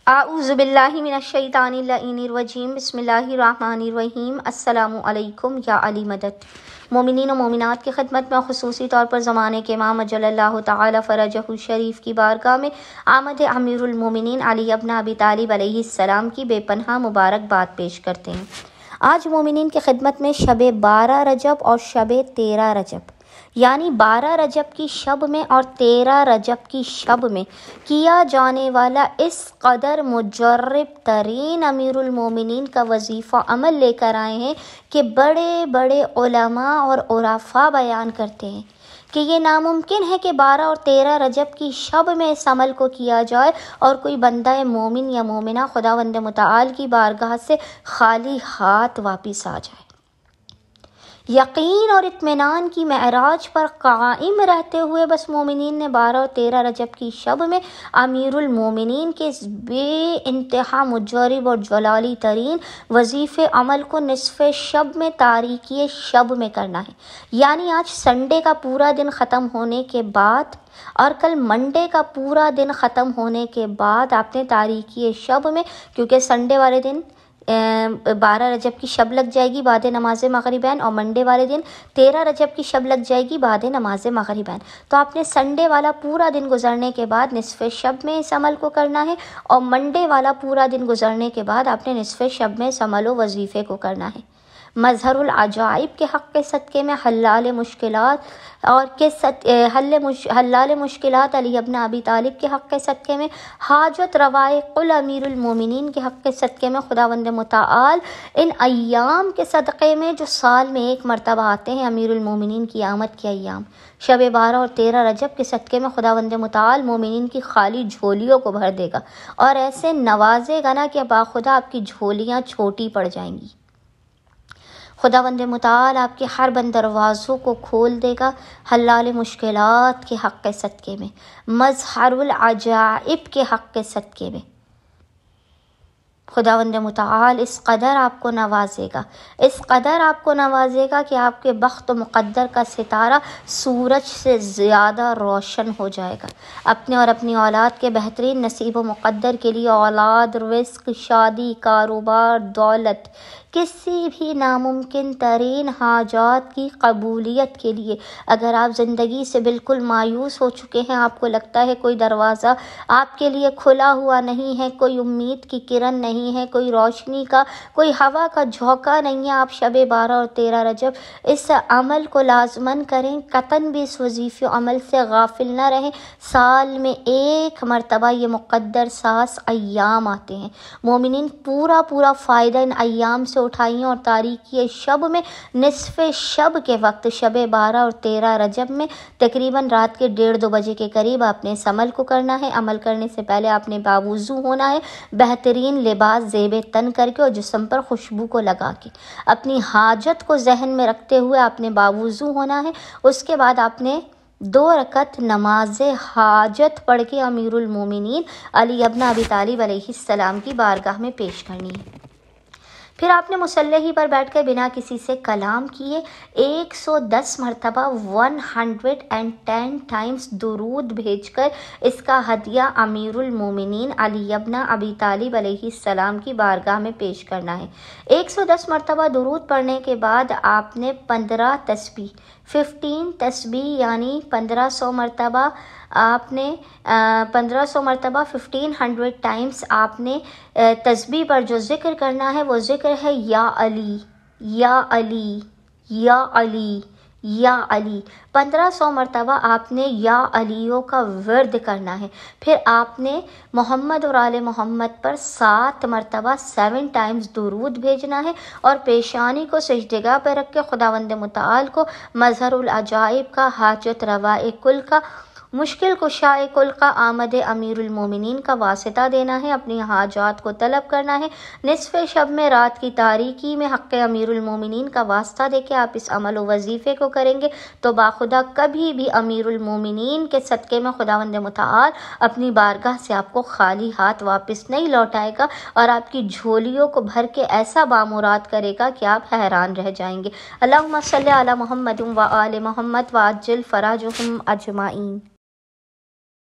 اعوذ باللہ من الشیطان اللعین الرجیم بسم اللہ الرحمن الرحیم السلام علیکم یا علی مدد۔ مومنین و مومنات کی خدمت میں خصوصی طور پر زمانے کے امام اجل اللہ تعالی فرجہ شریف کی بارگاہ میں آمد امیر المومنین علی ابن ابی طالب علیہ السلام کی بے پناہ مبارکباد پیش کرتے ہیں۔ آج مومنین کی خدمت میں شب 12 رجب اور شب 13 رجب یعنی 12 رجب کی شب میں اور 13 رجب کی شب میں کیا جانے والا اس قدر مجرب ترین امیر المومنین کا وظیفہ عمل لے کر آئے ہیں کہ بڑے بڑے علماء اور عرفاء بیان کرتے ہیں کہ یہ ناممکن ہے کہ 12 اور 13 رجب کی شب میں اس عمل کو کیا جائے اور کوئی بندہ مومن یا مومنہ خداوند متعال کی بارگاہ سے خالی ہاتھ واپس آ جائے۔ یقین اور اطمینان کی معراج پر قائم رہتے ہوئے بس مومنین نے 12 اور 13 رجب کی شب میں امیر المومنین کے اس بے انتہا مجرب اور جلالی ترین وظیفے عمل کو نصف شب میں تاریکی شب میں کرنا ہے، یعنی آج سنڈے کا پورا دن ختم ہونے کے بعد اور کل منڈے کا پورا دن ختم ہونے کے بعد آپ نے تاریکی شب میں، کیونکہ سنڈے والے دن 12 رجب کی شب لگ جائے گی بعد نماز مغربین اور منڈے والے دن 13 رجب کی شب لگ جائے گی بعد نماز مغربین، تو آپ نے سنڈے والا پورا دن گزرنے کے بعد نصف شب میں اس عمل کو کرنا ہے اور منڈے والا پورا دن گزرنے کے بعد آپ نے نصف شب میں اس عمل و وظیفے کو کرنا ہے۔ مظہر العجائب کے حق کے صدقے میں حلال مشکلات اور حلال مشکلات علی ابن ابی طالب کے حق کے صدقے میں حاجت روائے قل امیر المومنین کے حق کے صدقے میں خداوند متعال ان ایام کے صدقے میں جو سال میں ایک مرتبہ آتے ہیں امیر المومنین کی آمد کے ایام، شب 12 اور 13 رجب کے صدقے میں خداوند متعال مومنین کی خالی جھولیوں کو بھر دے گا اور ایسے نوازے گا نا کہ باخدا آپ کی جھولیاں چھوٹی پڑ جائیں گی۔ خداوند متعال آپ کے ہر بند دروازوں کو کھول دے گا حلال مشکلات کے حق کے صدقے میں، مظہر العجائب کے حق کے صدقے میں۔ خداوند متعال اس قدر آپ کو نوازے گا، اس قدر آپ کو نوازے گا کہ آپ کے بخت و مقدر کا ستارہ سورج سے زیادہ روشن ہو جائے گا۔ اپنے اور اپنی اولاد کے بہترین نصیب و مقدر کے لیے اولاد، رزق، شادی، کاروبار، دولت، کسی بھی ناممکن ترین حاجات کی قبولیت کے لیے اگر آپ زندگی سے بالکل مایوس ہو چکے ہیں، آپ کو لگتا ہے کوئی دروازہ آپ کے لیے کھلا ہوا نہیں ہے، کوئی امید کی کرن نہیں ہے، کوئی روشنی کا، کوئی ہوا کا جھونکا نہیں ہے، آپ شب 12 اور 13 رجب اس عمل کو لازماً کریں، قطعاً بھی اس وظیفے عمل سے غافل نہ رہیں۔ سال میں ایک مرتبہ یہ مقدر ساز ایام آتے ہیں، مومنین پورا فائدہ ان ایام سے اٹھائیں اور تاریکی شب میں نصف شب کے وقت شب 12 اور 13 رجب میں تقریباً رات کے 1:30-2 بجے کے قریب آپ نے اس عمل کو کرنا ہے۔ عمل کرنے سے پہلے آپ نے باوضو ہونا ہے، بہترین لباس زیب تن کر کے اور جسم پر خوشبو کو لگا کے اپنی حاجت کو ذہن میں رکھتے ہوئے آپ نے باوضو ہونا ہے۔ اس کے بعد آپ نے 2 رکعت نماز حاجت پڑھ کے امیر المومنین علی ابن ابی طالب علیہ السلام کی بارگاہ میں پیش کرنی ہے۔ پھر آپ نے مصلی ہی پر بیٹھ کر بنا کسی سے کلام کیے 110 مرتبہ 110 ٹائمز درود بھیج کر اس کا ہدیہ امیر المومنین علی ابن ابی طالب علیہ السلام کی بارگاہ میں پیش کرنا ہے۔ 110 مرتبہ درود پڑھنے کے بعد آپ نے 15 تسبیح یعنی 1500 مرتبہ آپ نے 1500 ٹائمز آپ نے تسبیح پر جو ذکر کرنا ہے وہ ذکر ہے یا علی یا علی یا علی یا علی۔ 1500 مرتبہ آپ نے یا علیوں کا ورد کرنا ہے۔ پھر آپ نے محمد اور آل محمد پر 7 مرتبہ 7 ٹائمز درود بھیجنا ہے اور پیشانی کو سجدگاہ پر رکھ کے خداوند متعال کو مظہر العجائب کا، حاجت رواء کل کا، مشکل کشاء کل کا، آمد امیر المومنین کا واسطہ دینا ہے، اپنی حاجات کو طلب کرنا ہے۔ نصف شب میں رات کی تاریکی میں حق امیر المومنین کا واسطہ دے کے آپ اس عمل و وظیفے کو کریں گے تو باخدا کبھی بھی امیر المومنین کے صدقے میں خداوند متعال اپنی بارگاہ سے آپ کو خالی ہاتھ واپس نہیں لوٹائے گا اور آپ کی جھولیوں کو بھر کے ایسا بامراد کرے گا کہ آپ حیران رہ جائیں گے۔ اللہم صلی علی محمد و آل محمد وعجل فرجہم اجمعین۔